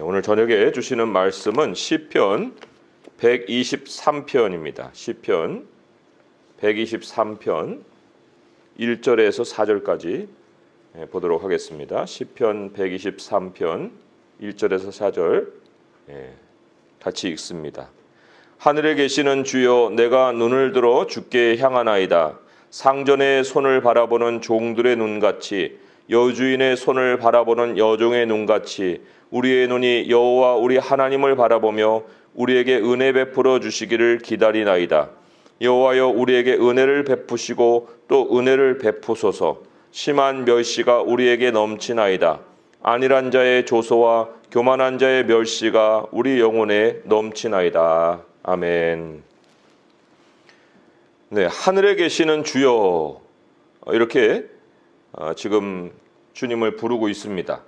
오늘 저녁에 주시는 말씀은 시편 123편입니다. 시편 123편 1절에서 4절까지 보도록 하겠습니다. 시편 123편 1절에서 4절 같이 읽습니다. 하늘에 계시는 주여, 내가 눈을 들어 주께 향하나이다. 상전의 손을 바라보는 종들의 눈같이, 여주인의 손을 바라보는 여종의 눈같이 우리의 눈이 여호와 우리 하나님을 바라보며 우리에게 은혜 베풀어 주시기를 기다리나이다. 여호와여, 우리에게 은혜를 베푸시고 또 은혜를 베푸소서. 심한 멸시가 우리에게 넘치나이다. 안일한 자의 조소와 교만한 자의 멸시가 우리 영혼에 넘치나이다. 아멘. 네, 하늘에 계시는 주여, 이렇게 지금 주님을 부르고 있습니다.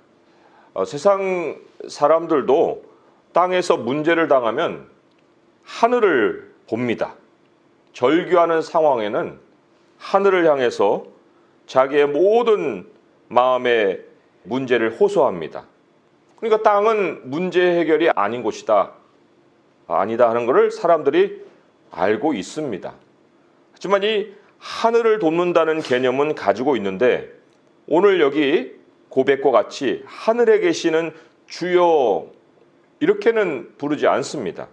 세상 사람들도 땅에서 문제를 당하면 하늘을 봅니다. 절규하는 상황에는 하늘을 향해서 자기의 모든 마음의 문제를 호소합니다. 그러니까 땅은 문제 해결이 아닌 곳이다, 아니다 하는 것을 사람들이 알고 있습니다. 하지만 이 하늘을 돕는다는 개념은 가지고 있는데, 오늘 여기 고백과 같이 하늘에 계시는 주여 이렇게는 부르지 않습니다.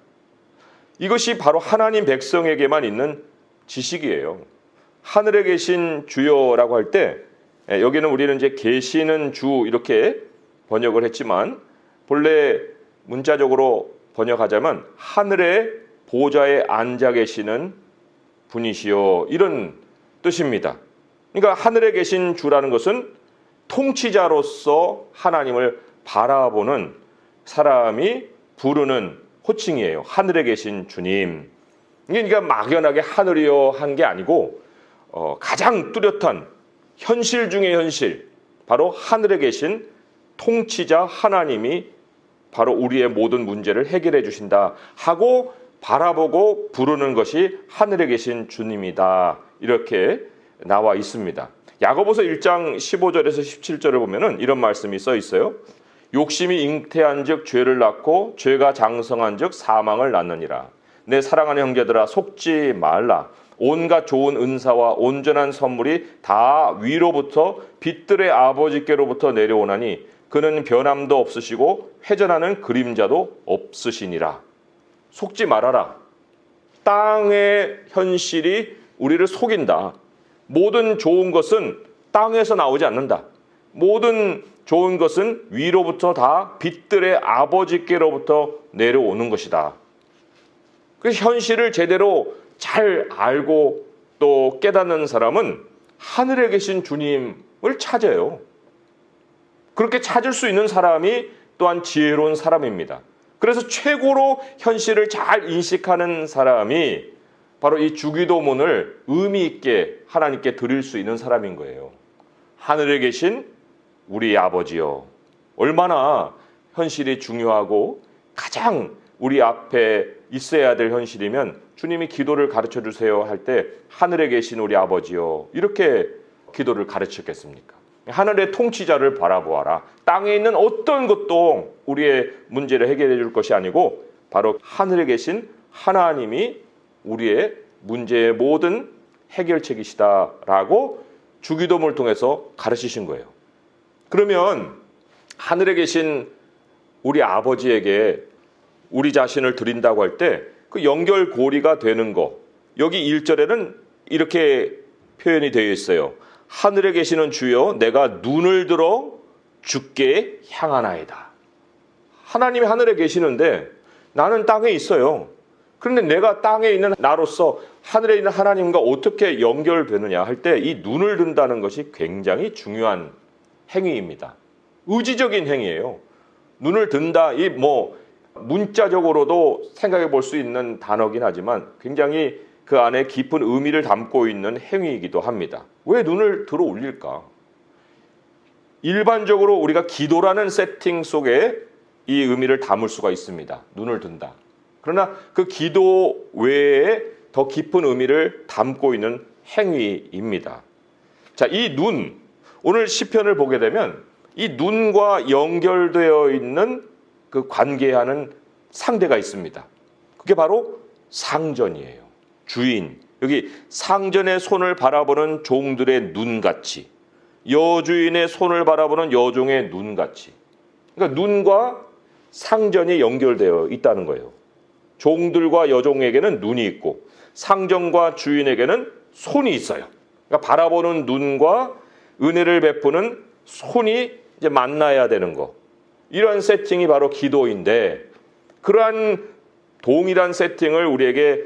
이것이 바로 하나님 백성에게만 있는 지식이에요. 하늘에 계신 주여라고 할 때, 여기는 우리는 이제 계시는 주 이렇게 번역을 했지만, 본래 문자적으로 번역하자면 하늘의 보좌에 앉아 계시는 분이시여, 이런 뜻입니다. 그러니까 하늘에 계신 주라는 것은 통치자로서 하나님을 바라보는 사람이 부르는 호칭이에요. 하늘에 계신 주님. 그러니까 막연하게 하늘이여 한 게 아니고 가장 뚜렷한 현실 중의 현실, 바로 하늘에 계신 통치자 하나님이 바로 우리의 모든 문제를 해결해 주신다 하고 바라보고 부르는 것이 하늘에 계신 주님이다, 이렇게 나와 있습니다. 야고보서 1장 15절에서 17절을 보면은 이런 말씀이 써 있어요. 욕심이 잉태한 즉 죄를 낳고 죄가 장성한 즉 사망을 낳느니라. 내 사랑하는 형제들아, 속지 말라. 온갖 좋은 은사와 온전한 선물이 다 위로부터 빛들의 아버지께로부터 내려오나니 그는 변함도 없으시고 회전하는 그림자도 없으시니라. 속지 말아라. 땅의 현실이 우리를 속인다. 모든 좋은 것은 땅에서 나오지 않는다. 모든 좋은 것은 위로부터 다 빛들의 아버지께로부터 내려오는 것이다. 그래서 현실을 제대로 잘 알고 또 깨닫는 사람은 하늘에 계신 주님을 찾아요. 그렇게 찾을 수 있는 사람이 또한 지혜로운 사람입니다. 그래서 최고로 현실을 잘 인식하는 사람이 바로 이 주기도문을 의미 있게 하나님께 드릴 수 있는 사람인 거예요. 하늘에 계신 우리 아버지요. 얼마나 현실이 중요하고 가장 우리 앞에 있어야 될 현실이면 주님이 기도를 가르쳐 주세요 할 때 하늘에 계신 우리 아버지요, 이렇게 기도를 가르쳤겠습니까? 하늘의 통치자를 바라보아라. 땅에 있는 어떤 것도 우리의 문제를 해결해 줄 것이 아니고 바로 하늘에 계신 하나님이 우리의 문제의 모든 해결책이시다라고 주기도문을 통해서 가르치신 거예요. 그러면 하늘에 계신 우리 아버지에게 우리 자신을 드린다고 할 때 그 연결고리가 되는 거, 여기 1절에는 이렇게 표현이 되어 있어요. 하늘에 계시는 주여, 내가 눈을 들어 주께 향하나이다. 하나님이 하늘에 계시는데 나는 땅에 있어요. 그런데 내가 땅에 있는 나로서 하늘에 있는 하나님과 어떻게 연결되느냐 할 때 이 눈을 든다는 것이 굉장히 중요한 행위입니다. 의지적인 행위예요. 눈을 든다, 이 문자적으로도 생각해 볼 수 있는 단어긴 하지만 굉장히 그 안에 깊은 의미를 담고 있는 행위이기도 합니다. 왜 눈을 들어 올릴까? 일반적으로 우리가 기도라는 세팅 속에 이 의미를 담을 수가 있습니다. 눈을 든다. 그러나 그 기도 외에 더 깊은 의미를 담고 있는 행위입니다. 자, 이 눈, 오늘 시편을 보게 되면 이 눈과 연결되어 있는 그 관계하는 상대가 있습니다. 그게 바로 상전이에요. 주인. 여기 상전의 손을 바라보는 종들의 눈같이, 여주인의 손을 바라보는 여종의 눈같이. 그러니까 눈과 상전이 연결되어 있다는 거예요. 종들과 여종에게는 눈이 있고 상전과 주인에게는 손이 있어요. 그러니까 바라보는 눈과 은혜를 베푸는 손이 이제 만나야 되는 거. 이런 세팅이 바로 기도인데, 그러한 동일한 세팅을 우리에게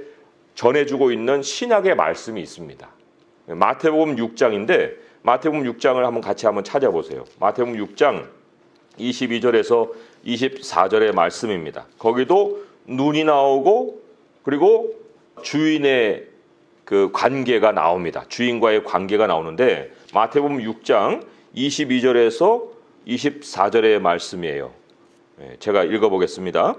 전해주고 있는 신약의 말씀이 있습니다. 마태복음 6장인데 마태복음 6장을 한번 찾아보세요. 마태복음 6장 22절에서 24절의 말씀입니다. 거기도 눈이 나오고 그리고 주인의 그 관계가 나옵니다. 주인과의 관계가 나오는데 마태복음 6장 22절에서 24절의 말씀이에요. 제가 읽어보겠습니다.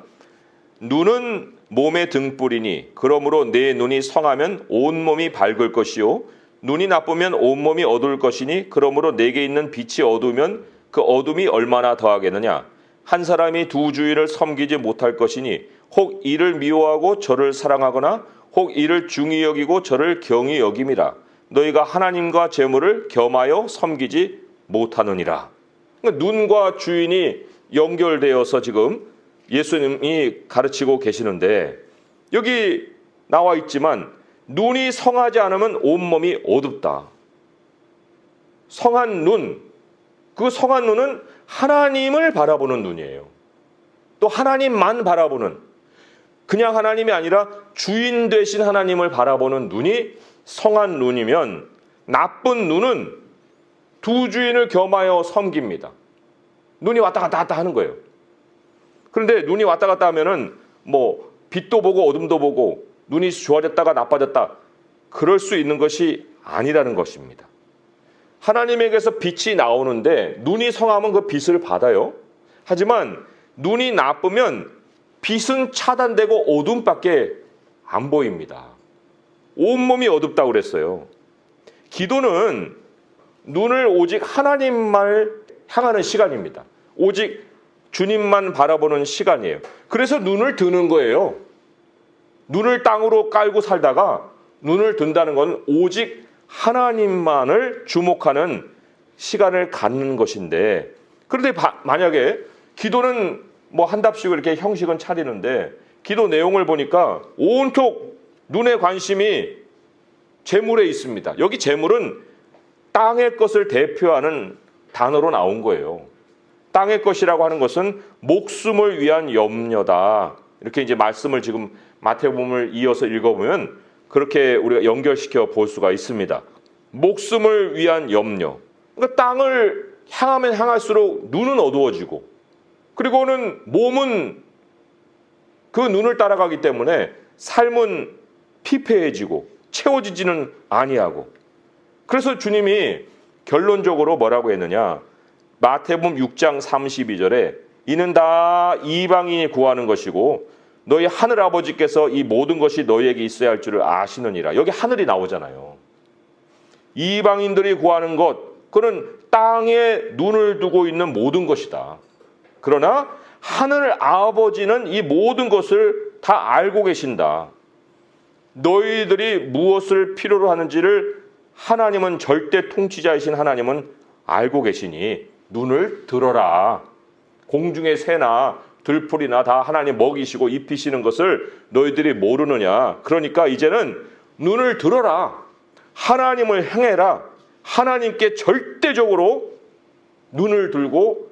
눈은 몸의 등불이니 그러므로 내 눈이 성하면 온몸이 밝을 것이요 눈이 나쁘면 온몸이 어두울 것이니 그러므로 내게 있는 빛이 어두우면 그 어둠이 얼마나 더하겠느냐. 한 사람이 두 주인을 섬기지 못할 것이니 혹 이를 미워하고 저를 사랑하거나 혹 이를 중히 여기고 저를 경히 여김이라. 너희가 하나님과 재물을 겸하여 섬기지 못하느니라. 그러니까 눈과 주인이 연결되어서 지금 예수님이 가르치고 계시는데, 여기 나와 있지만 눈이 성하지 않으면 온몸이 어둡다. 성한 눈, 그 성한 눈은 하나님을 바라보는 눈이에요. 또 하나님만 바라보는, 그냥 하나님이 아니라 주인 되신 하나님을 바라보는 눈이 성한 눈이면, 나쁜 눈은 두 주인을 겸하여 섬깁니다. 눈이 왔다 갔다 하는 거예요. 그런데 눈이 왔다 갔다 하면은 뭐 빛도 보고 어둠도 보고 눈이 좋아졌다가 나빠졌다, 그럴 수 있는 것이 아니라는 것입니다. 하나님에게서 빛이 나오는데 눈이 성하면 그 빛을 받아요. 하지만 눈이 나쁘면 빛은 차단되고 어둠밖에 안 보입니다. 온몸이 어둡다고 그랬어요. 기도는 눈을 오직 하나님만 향하는 시간입니다. 오직 주님만 바라보는 시간이에요. 그래서 눈을 드는 거예요. 눈을 땅으로 깔고 살다가 눈을 든다는 건 오직 하나님만을 주목하는 시간을 갖는 것인데, 그런데 만약에 기도는 뭐 한 답씩 이렇게 형식은 차리는데 기도 내용을 보니까 온통 눈의 관심이 재물에 있습니다. 여기 재물은 땅의 것을 대표하는 단어로 나온 거예요. 땅의 것이라고 하는 것은 목숨을 위한 염려다. 이렇게 이제 말씀을 지금 마태복음을 이어서 읽어보면 그렇게 우리가 연결시켜 볼 수가 있습니다. 목숨을 위한 염려. 그러니까 땅을 향하면 향할수록 눈은 어두워지고, 그리고는 몸은 그 눈을 따라가기 때문에 삶은 피폐해지고 채워지지는 아니하고. 그래서 주님이 결론적으로 뭐라고 했느냐. 마태복음 6장 32절에 이는 다 이방인이 구하는 것이고 너희 하늘 아버지께서 이 모든 것이 너희에게 있어야 할 줄을 아시느니라. 여기 하늘이 나오잖아요. 이방인들이 구하는 것, 그는 땅에 눈을 두고 있는 모든 것이다. 그러나 하늘 아버지는 이 모든 것을 다 알고 계신다. 너희들이 무엇을 필요로 하는지를 하나님은, 절대 통치자이신 하나님은 알고 계시니 눈을 들어라. 공중의 새나 들풀이나 다 하나님 먹이시고 입히시는 것을 너희들이 모르느냐. 그러니까 이제는 눈을 들어라. 하나님을 향해라. 하나님께 절대적으로 눈을 들고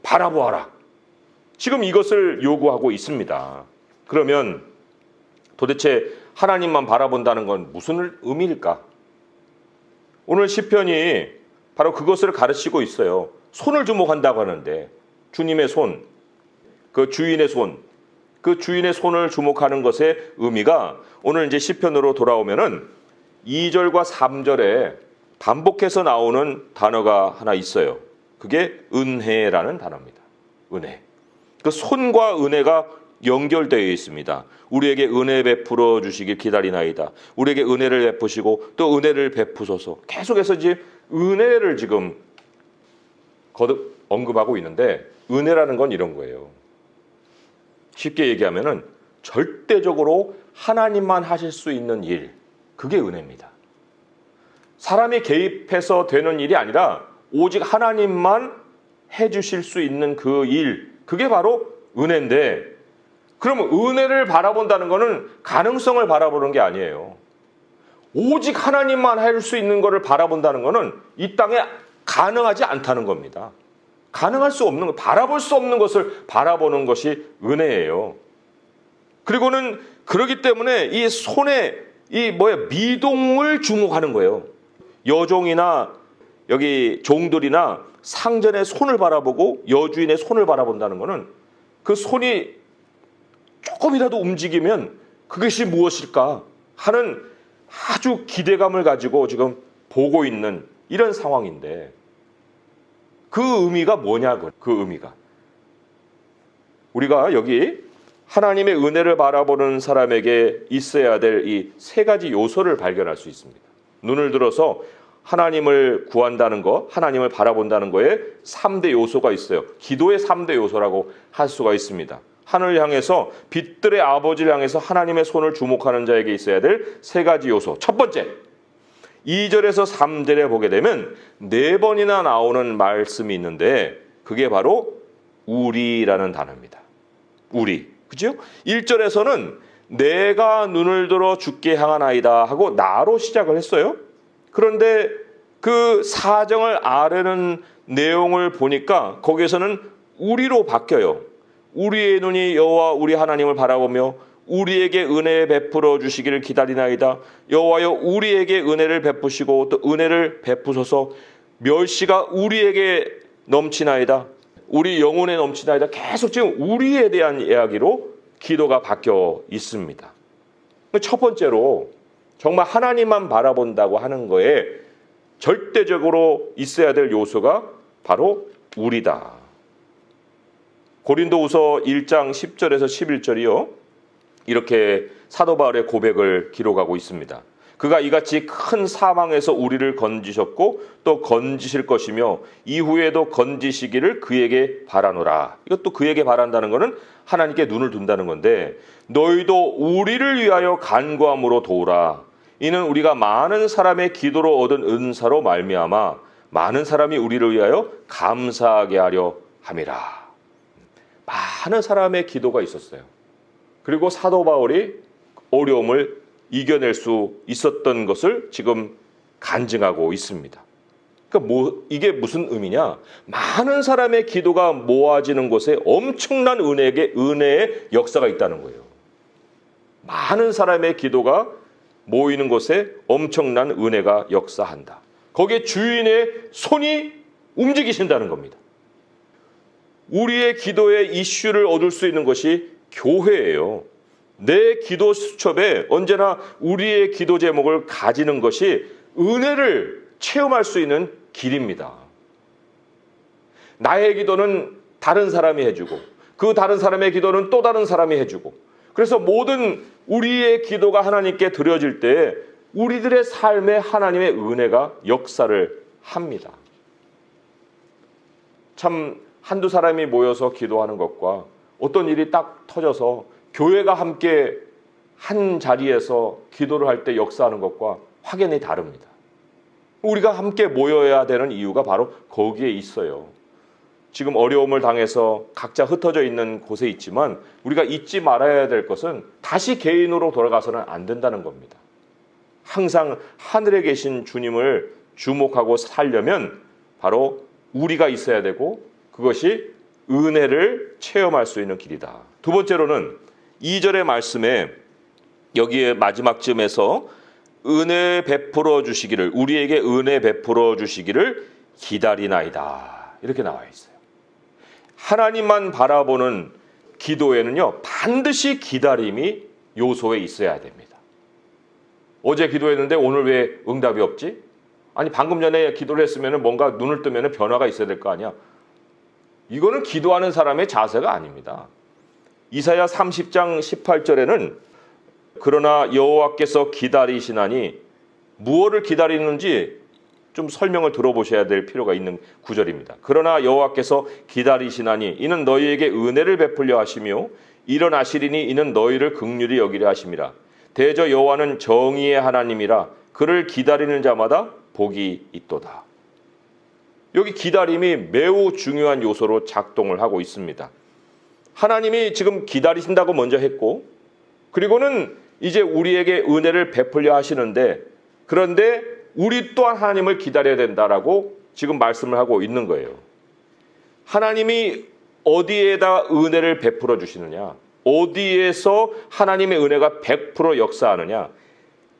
바라보아라. 지금 이것을 요구하고 있습니다. 그러면 도대체 하나님만 바라본다는 건 무슨 의미일까? 오늘 시편이 바로 그것을 가르치고 있어요. 손을 주목한다고 하는데 주님의 손, 그 주인의 손, 그 주인의 손을 주목하는 것의 의미가 오늘 이제 시편으로 돌아오면은 2절과 3절에 반복해서 나오는 단어가 하나 있어요. 그게 은혜라는 단어입니다. 은혜. 그 손과 은혜가 연결되어 있습니다. 우리에게 은혜 베풀어 주시길 기다리나이다. 우리에게 은혜를 베푸시고 또 은혜를 베푸소서. 계속해서 이제 은혜를 지금 거듭 언급하고 있는데, 은혜라는 건 이런 거예요. 쉽게 얘기하면은 절대적으로 하나님만 하실 수 있는 일, 그게 은혜입니다. 사람이 개입해서 되는 일이 아니라 오직 하나님만 해주실 수 있는 그 일, 그게 바로 은혜인데, 그러면 은혜를 바라본다는 것은 가능성을 바라보는 게 아니에요. 오직 하나님만 할 수 있는 것을 바라본다는 것은 이 땅에 가능하지 않다는 겁니다. 가능할 수 없는 것, 바라볼 수 없는 것을 바라보는 것이 은혜예요. 그리고는 그렇기 때문에 이 손에 미동을 주목하는 거예요. 여종이나 여기 종들이나 상전의 손을 바라보고 여주인의 손을 바라본다는 것은 그 손이 조금이라도 움직이면 그것이 무엇일까 하는 아주 기대감을 가지고 지금 보고 있는 이런 상황인데, 그 의미가 뭐냐고. 그 의미가 우리가 여기 하나님의 은혜를 바라보는 사람에게 있어야 될 이 세 가지 요소를 발견할 수 있습니다. 눈을 들어서 하나님을 구한다는 것, 하나님을 바라본다는 거에 3대 요소가 있어요. 기도의 3대 요소라고 할 수가 있습니다. 하늘을 향해서, 빛들의 아버지를 향해서 하나님의 손을 주목하는 자에게 있어야 될 세 가지 요소. 첫 번째, 2절에서 3절에 보게 되면 4번이나 나오는 말씀이 있는데, 그게 바로 우리라는 단어입니다. 우리. 그죠? 1절에서는 내가 눈을 들어 주께 향하나이다 하고 나로 시작을 했어요. 그런데 그 사정을 아뢰는 내용을 보니까 거기에서는 우리로 바뀌어요. 우리의 눈이 여호와 우리 하나님을 바라보며 우리에게 은혜 베풀어 주시기를 기다리나이다. 여호와여 우리에게 은혜를 베푸시고 또 은혜를 베푸소서. 멸시가 우리에게 넘치나이다. 우리 영혼에 넘치나이다. 계속 지금 우리에 대한 이야기로 기도가 바뀌어 있습니다. 첫 번째로 정말 하나님만 바라본다고 하는 거에 절대적으로 있어야 될 요소가 바로 우리다. 고린도후서 1장 10절에서 11절이요. 이렇게 사도 바울의 고백을 기록하고 있습니다. 그가 이같이 큰 사망에서 우리를 건지셨고 또 건지실 것이며 이후에도 건지시기를 그에게 바라노라. 이것도 그에게 바란다는 것은 하나님께 눈을 둔다는 건데, 너희도 우리를 위하여 간구함으로 도우라. 이는 우리가 많은 사람의 기도로 얻은 은사로 말미암아 많은 사람이 우리를 위하여 감사하게 하려 함이라. 많은 사람의 기도가 있었어요. 그리고 사도 바울이 어려움을 이겨낼 수 있었던 것을 지금 간증하고 있습니다. 그러니까 이게 무슨 의미냐? 많은 사람의 기도가 모아지는 곳에 엄청난 은혜의 역사가 있다는 거예요. 많은 사람의 기도가 모이는 곳에 엄청난 은혜가 역사한다. 거기에 주인의 손이 움직이신다는 겁니다. 우리의 기도의 이슈를 얻을 수 있는 것이 교회예요. 내 기도 수첩에 언제나 우리의 기도 제목을 가지는 것이 은혜를 체험할 수 있는 길입니다. 나의 기도는 다른 사람이 해주고 그 다른 사람의 기도는 또 다른 사람이 해주고, 그래서 모든 우리의 기도가 하나님께 드려질 때 우리들의 삶에 하나님의 은혜가 역사를 합니다. 참 한두 사람이 모여서 기도하는 것과 어떤 일이 딱 터져서 교회가 함께 한 자리에서 기도를 할 때 역사하는 것과 확연히 다릅니다. 우리가 함께 모여야 되는 이유가 바로 거기에 있어요. 지금 어려움을 당해서 각자 흩어져 있는 곳에 있지만 우리가 잊지 말아야 될 것은 다시 개인으로 돌아가서는 안 된다는 겁니다. 항상 하늘에 계신 주님을 주목하고 살려면 바로 우리가 있어야 되고, 그것이 은혜를 체험할 수 있는 길이다. 두 번째로는 2절의 말씀에 여기에 마지막 쯤에서 은혜 베풀어 주시기를, 우리에게 은혜 베풀어 주시기를 기다리나이다. 이렇게 나와 있어요. 하나님만 바라보는 기도에는요, 반드시 기다림이 요소에 있어야 됩니다. 어제 기도했는데 오늘 왜 응답이 없지? 아니 방금 전에 기도를 했으면 뭔가 눈을 뜨면 변화가 있어야 될 거 아니야. 이거는 기도하는 사람의 자세가 아닙니다. 이사야 30장 18절에는 그러나 여호와께서 기다리시나니, 무엇을 기다리는지 좀 설명을 들어보셔야 될 필요가 있는 구절입니다. 그러나 여호와께서 기다리시나니 이는 너희에게 은혜를 베풀려 하시며 일어나시리니 이는 너희를 긍휼히 여기려 하심이라. 대저 여호와는 정의의 하나님이라 그를 기다리는 자마다 복이 있도다. 여기 기다림이 매우 중요한 요소로 작동을 하고 있습니다. 하나님이 지금 기다리신다고 먼저 했고, 그리고는 이제 우리에게 은혜를 베풀려 하시는데, 그런데 우리 또한 하나님을 기다려야 된다라고 지금 말씀을 하고 있는 거예요. 하나님이 어디에다 은혜를 베풀어 주시느냐? 어디에서 하나님의 은혜가 100% 역사하느냐?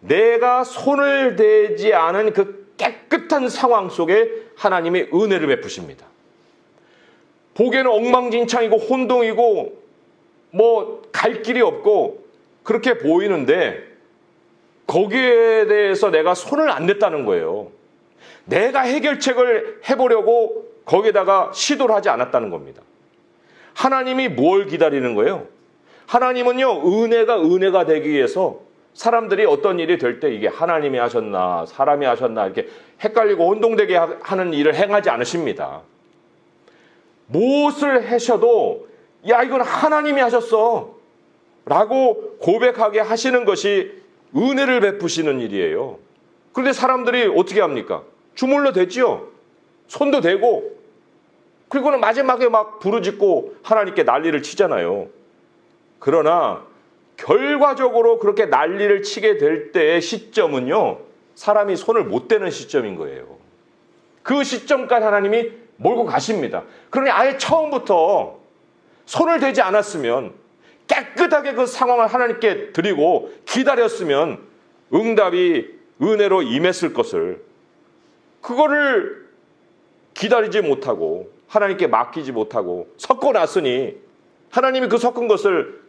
내가 손을 대지 않은 그 깨끗한 상황 속에 하나님이 은혜를 베푸십니다. 보기에는 엉망진창이고 혼동이고 뭐 갈 길이 없고 그렇게 보이는데 거기에 대해서 내가 손을 안 댔다는 거예요. 내가 해결책을 해보려고 거기에다가 시도를 하지 않았다는 겁니다. 하나님이 뭘 기다리는 거예요? 하나님은요, 은혜가 되기 위해서 사람들이 어떤 일이 될 때 이게 하나님이 하셨나 사람이 하셨나 이렇게 헷갈리고 혼동되게 하는 일을 행하지 않으십니다. 무엇을 하셔도 야, 이건 하나님이 하셨어 라고 고백하게 하시는 것이 은혜를 베푸시는 일이에요. 그런데 사람들이 어떻게 합니까? 주물러 대지요. 손도 대고, 그리고는 마지막에 막 부르짖고 하나님께 난리를 치잖아요. 그러나 결과적으로 그렇게 난리를 치게 될 때의 시점은요, 사람이 손을 못 대는 시점인 거예요. 그 시점까지 하나님이 몰고 가십니다. 그러니 아예 처음부터 손을 대지 않았으면, 깨끗하게 그 상황을 하나님께 드리고 기다렸으면 응답이 은혜로 임했을 것을, 그거를 기다리지 못하고 하나님께 맡기지 못하고 섞어 놨으니 하나님이 그 섞은 것을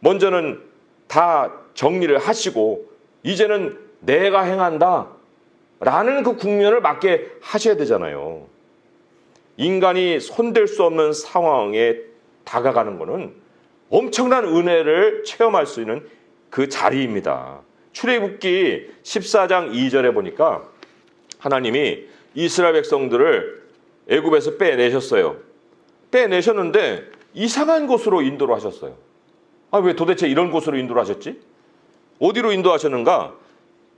먼저는 다 정리를 하시고 이제는 내가 행한다 라는 그 국면을 맞게 하셔야 되잖아요. 인간이 손댈 수 없는 상황에 다가가는 것은 엄청난 은혜를 체험할 수 있는 그 자리입니다. 출애굽기 14장 2절에 보니까 하나님이 이스라엘 백성들을 애굽에서 빼내셨어요. 빼내셨는데 이상한 곳으로 인도를 하셨어요. 왜 도대체 이런 곳으로 인도를 하셨지? 어디로 인도하셨는가?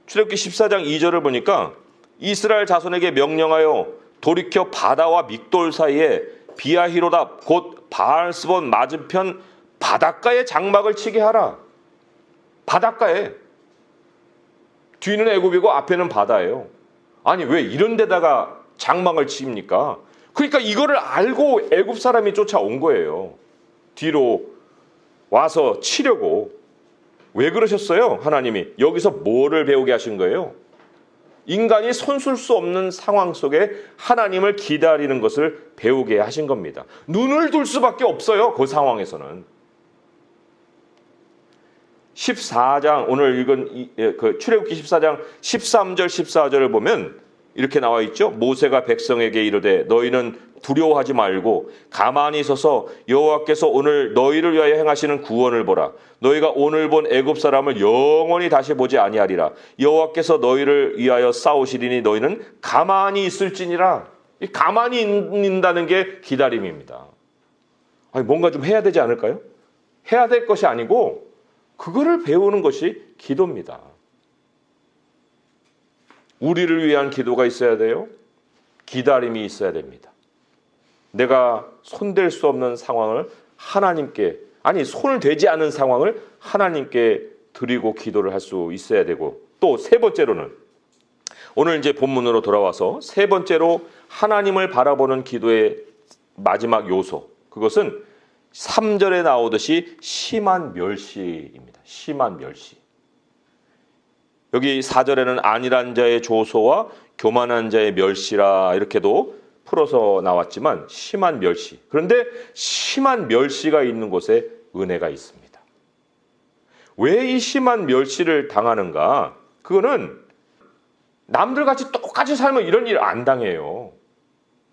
출애굽기 14장 2절을 보니까 이스라엘 자손에게 명령하여 돌이켜 바다와 믹돌 사이에 비아히로다 곧 바알스본 맞은편 바닷가에 장막을 치게 하라. 바닷가에. 뒤는 애굽이고 앞에는 바다예요. 아니 왜 이런 데다가 장막을 칩니까? 그러니까 이거를 알고 애굽 사람이 쫓아온 거예요. 뒤로 와서 치려고. 왜 그러셨어요? 하나님이 여기서 뭐를 배우게 하신 거예요? 인간이 손쓸 수 없는 상황 속에 하나님을 기다리는 것을 배우게 하신 겁니다. 눈을 둘 수밖에 없어요. 그 상황에서는. 14장 오늘 읽은 그 출애굽기 14장 13절 14절을 보면 이렇게 나와 있죠. 모세가 백성에게 이르되 너희는 두려워하지 말고 가만히 서서 여호와께서 오늘 너희를 위하여 행하시는 구원을 보라. 너희가 오늘 본 애굽 사람을 영원히 다시 보지 아니하리라. 여호와께서 너희를 위하여 싸우시리니 너희는 가만히 있을지니라. 이 가만히 있는다는 게 기다림입니다. 아니 뭔가 좀 해야 되지 않을까요? 해야 될 것이 아니고 그거를 배우는 것이 기도입니다. 우리를 위한 기도가 있어야 돼요. 기다림이 있어야 됩니다. 내가 손댈 수 없는 상황을 하나님께, 아니 손을 대지 않은 상황을 하나님께 드리고 기도를 할 수 있어야 되고, 또 세 번째로는 오늘 이제 본문으로 돌아와서 세 번째로 하나님을 바라보는 기도의 마지막 요소, 그것은 3절에 나오듯이 심한 멸시입니다. 심한 멸시. 여기 4절에는 안일한 자의 조소와 교만한 자의 멸시라 이렇게도 풀어서 나왔지만 심한 멸시. 그런데 심한 멸시가 있는 곳에 은혜가 있습니다. 왜 이 심한 멸시를 당하는가? 그거는 남들같이 똑같이 살면 이런 일 안 당해요.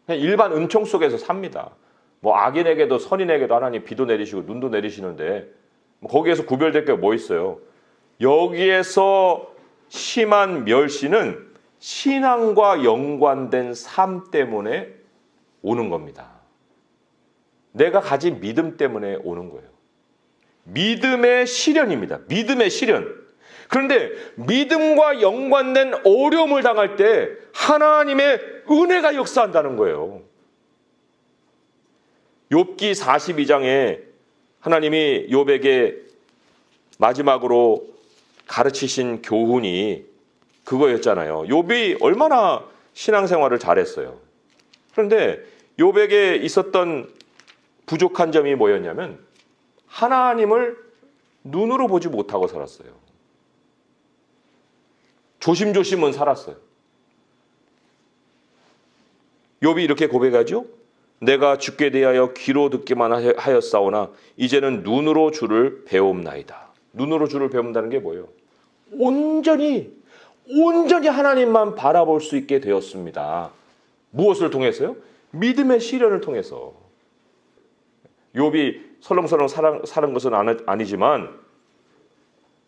그냥 일반 은총 속에서 삽니다. 뭐 악인에게도 선인에게도 하나님 비도 내리시고 눈도 내리시는데 뭐 거기에서 구별될 게 뭐 있어요? 여기에서 심한 멸시는 신앙과 연관된 삶 때문에 오는 겁니다. 내가 가진 믿음 때문에 오는 거예요. 믿음의 시련입니다. 믿음의 시련. 그런데 믿음과 연관된 어려움을 당할 때 하나님의 은혜가 역사한다는 거예요. 욥기 42장에 하나님이 욥에게 마지막으로 가르치신 교훈이 그거였잖아요. 욥이 얼마나 신앙생활을 잘했어요. 그런데 욥에게 있었던 부족한 점이 뭐였냐면 하나님을 눈으로 보지 못하고 살았어요. 조심조심은 살았어요. 욥이 이렇게 고백하죠. 내가 주께 대하여 귀로 듣기만 하였사오나 이제는 눈으로 주를 배움나이다. 눈으로 주를 배운다는 게 뭐예요? 온전히 하나님만 바라볼 수 있게 되었습니다. 무엇을 통해서요? 믿음의 시련을 통해서. 욥이 설렁설렁 사는 것은 아니지만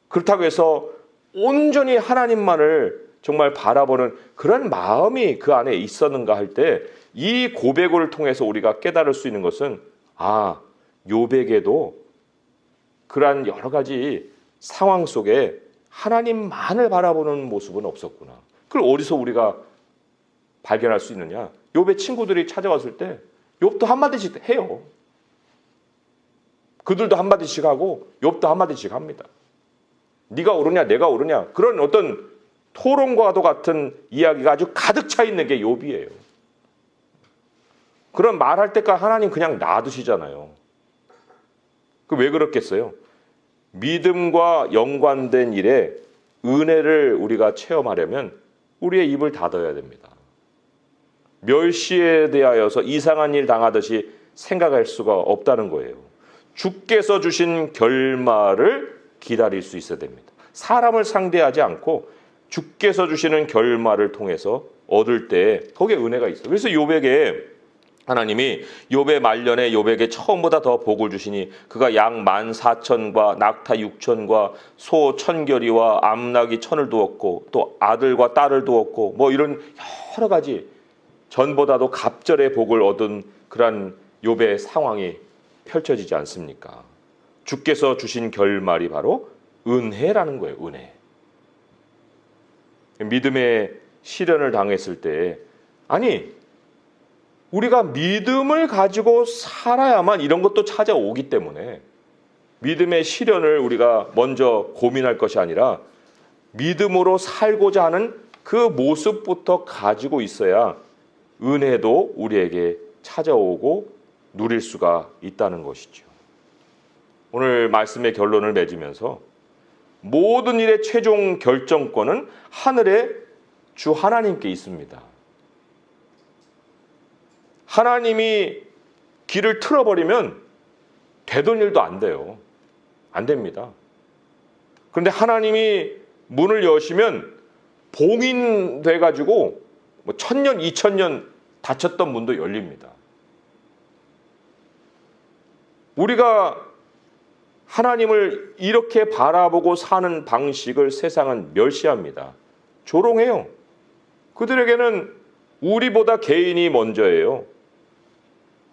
그렇다고 해서 온전히 하나님만을 정말 바라보는 그런 마음이 그 안에 있었는가 할 때 이 고백을 통해서 우리가 깨달을 수 있는 것은 욥에게도 그러한 여러 가지 상황 속에 하나님만을 바라보는 모습은 없었구나. 그걸 어디서 우리가 발견할 수 있느냐? 욥의 친구들이 찾아왔을 때 욥도 한마디씩 해요. 그들도 한마디씩 하고 욥도 한마디씩 합니다. 네가 옳으냐 내가 옳으냐 그런 어떤 토론과도 같은 이야기가 아주 가득 차 있는 게 욥이에요. 그런 말할 때까지 하나님 그냥 놔두시잖아요. 그 왜 그렇겠어요? 믿음과 연관된 일에 은혜를 우리가 체험하려면 우리의 입을 닫아야 됩니다. 멸시에 대하여서 이상한 일 당하듯이 생각할 수가 없다는 거예요. 주께서 주신 결말을 기다릴 수 있어야 됩니다. 사람을 상대하지 않고 주께서 주시는 결말을 통해서 얻을 때 거기에 은혜가 있어요. 그래서 욥에게 하나님이 욥의 말년에 욥에게 처음보다 더 복을 주시니 그가 양 14,000과 낙타 6,000과 소 1,000결이와 암낙이 1,000을 두었고 또 아들과 딸을 두었고 뭐 이런 여러 가지 전보다도 갑절의 복을 얻은 그런 욥의 상황이 펼쳐지지 않습니까? 주께서 주신 결말이 바로 은혜라는 거예요. 은혜. 믿음의 시련을 당했을 때 우리가 믿음을 가지고 살아야만 이런 것도 찾아오기 때문에 믿음의 시련을 우리가 먼저 고민할 것이 아니라 믿음으로 살고자 하는 그 모습부터 가지고 있어야 은혜도 우리에게 찾아오고 누릴 수가 있다는 것이죠. 오늘 말씀의 결론을 맺으면서 모든 일의 최종 결정권은 하늘의 주 하나님께 있습니다. 하나님이 길을 틀어버리면 되던 일도 안 돼요. 안 됩니다. 그런데 하나님이 문을 여시면 봉인돼가지고 1,000년, 2,000년 닫혔던 문도 열립니다. 우리가 하나님을 이렇게 바라보고 사는 방식을 세상은 멸시합니다. 조롱해요. 그들에게는 우리보다 개인이 먼저예요.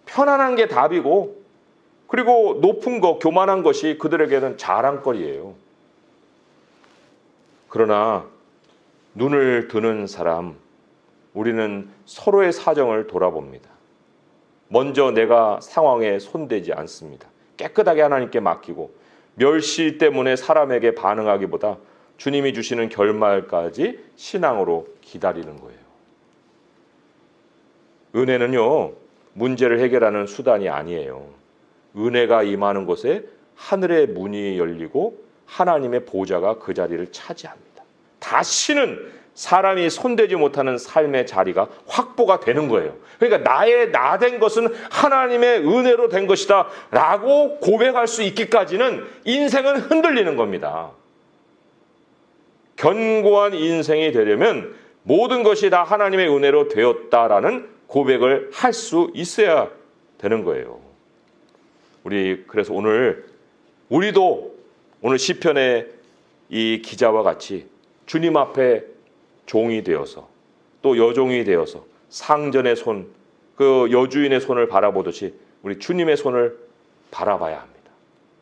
편안한 게 답이고 그리고 높은 거, 교만한 것이 그들에게는 자랑거리예요. 그러나 눈을 드는 사람, 우리는 서로의 사정을 돌아봅니다. 먼저 내가 상황에 손대지 않습니다. 깨끗하게 하나님께 맡기고 멸시 때문에 사람에게 반응하기보다 주님이 주시는 결말까지 신앙으로 기다리는 거예요. 은혜는요, 문제를 해결하는 수단이 아니에요. 은혜가 임하는 곳에 하늘의 문이 열리고 하나님의 보좌가 그 자리를 차지합니다. 다시는 사람이 손대지 못하는 삶의 자리가 확보가 되는 거예요. 그러니까 나의 나 된 것은 하나님의 은혜로 된 것이다 라고 고백할 수 있기까지는 인생은 흔들리는 겁니다. 견고한 인생이 되려면 모든 것이 다 하나님의 은혜로 되었다라는 고백을 할 수 있어야 되는 거예요. 우리 그래서 우리도 오늘 시편의 이 기자와 같이 주님 앞에 종이 되어서 또 여종이 되어서 상전의 손, 그 여주인의 손을 바라보듯이 우리 주님의 손을 바라봐야 합니다.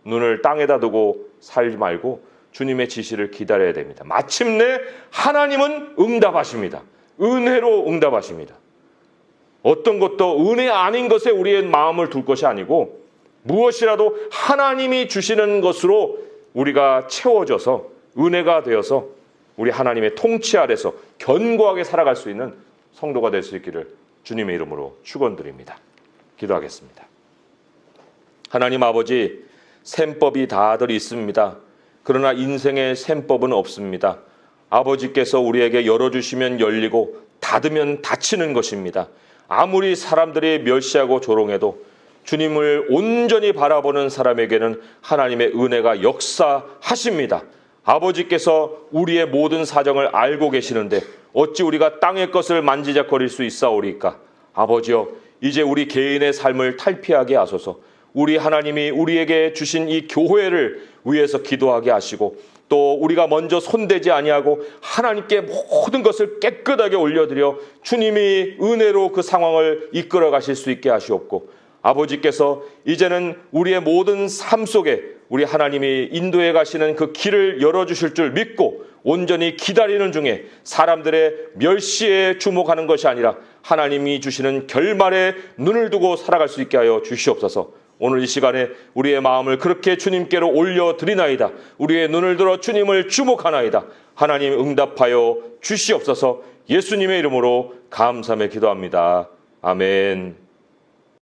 눈을 땅에다 두고 살지 말고 주님의 지시를 기다려야 됩니다. 마침내 하나님은 응답하십니다. 은혜로 응답하십니다. 어떤 것도 은혜 아닌 것에 우리의 마음을 둘 것이 아니고 무엇이라도 하나님이 주시는 것으로 우리가 채워져서 은혜가 되어서 우리 하나님의 통치 아래서 견고하게 살아갈 수 있는 성도가 될 수 있기를 주님의 이름으로 축원드립니다. 기도하겠습니다. 하나님 아버지, 셈법이 다들 있습니다. 그러나 인생의 셈법은 없습니다. 아버지께서 우리에게 열어주시면 열리고 닫으면 닫히는 것입니다. 아무리 사람들이 멸시하고 조롱해도 주님을 온전히 바라보는 사람에게는 하나님의 은혜가 역사하십니다. 아버지께서 우리의 모든 사정을 알고 계시는데 어찌 우리가 땅의 것을 만지작거릴 수 있사오리까? 아버지여, 이제 우리 개인의 삶을 탈피하게 하소서. 우리 하나님이 우리에게 주신 이 교회를 위해서 기도하게 하시고 또 우리가 먼저 손대지 아니하고 하나님께 모든 것을 깨끗하게 올려드려 주님이 은혜로 그 상황을 이끌어 가실 수 있게 하시옵고, 아버지께서 이제는 우리의 모든 삶 속에 우리 하나님이 인도해 가시는 그 길을 열어주실 줄 믿고 온전히 기다리는 중에 사람들의 멸시에 주목하는 것이 아니라 하나님이 주시는 결말에 눈을 두고 살아갈 수 있게 하여 주시옵소서. 오늘 이 시간에 우리의 마음을 그렇게 주님께로 올려드리나이다. 우리의 눈을 들어 주님을 주목하나이다. 하나님 응답하여 주시옵소서. 예수님의 이름으로 감사하며 기도합니다. 아멘.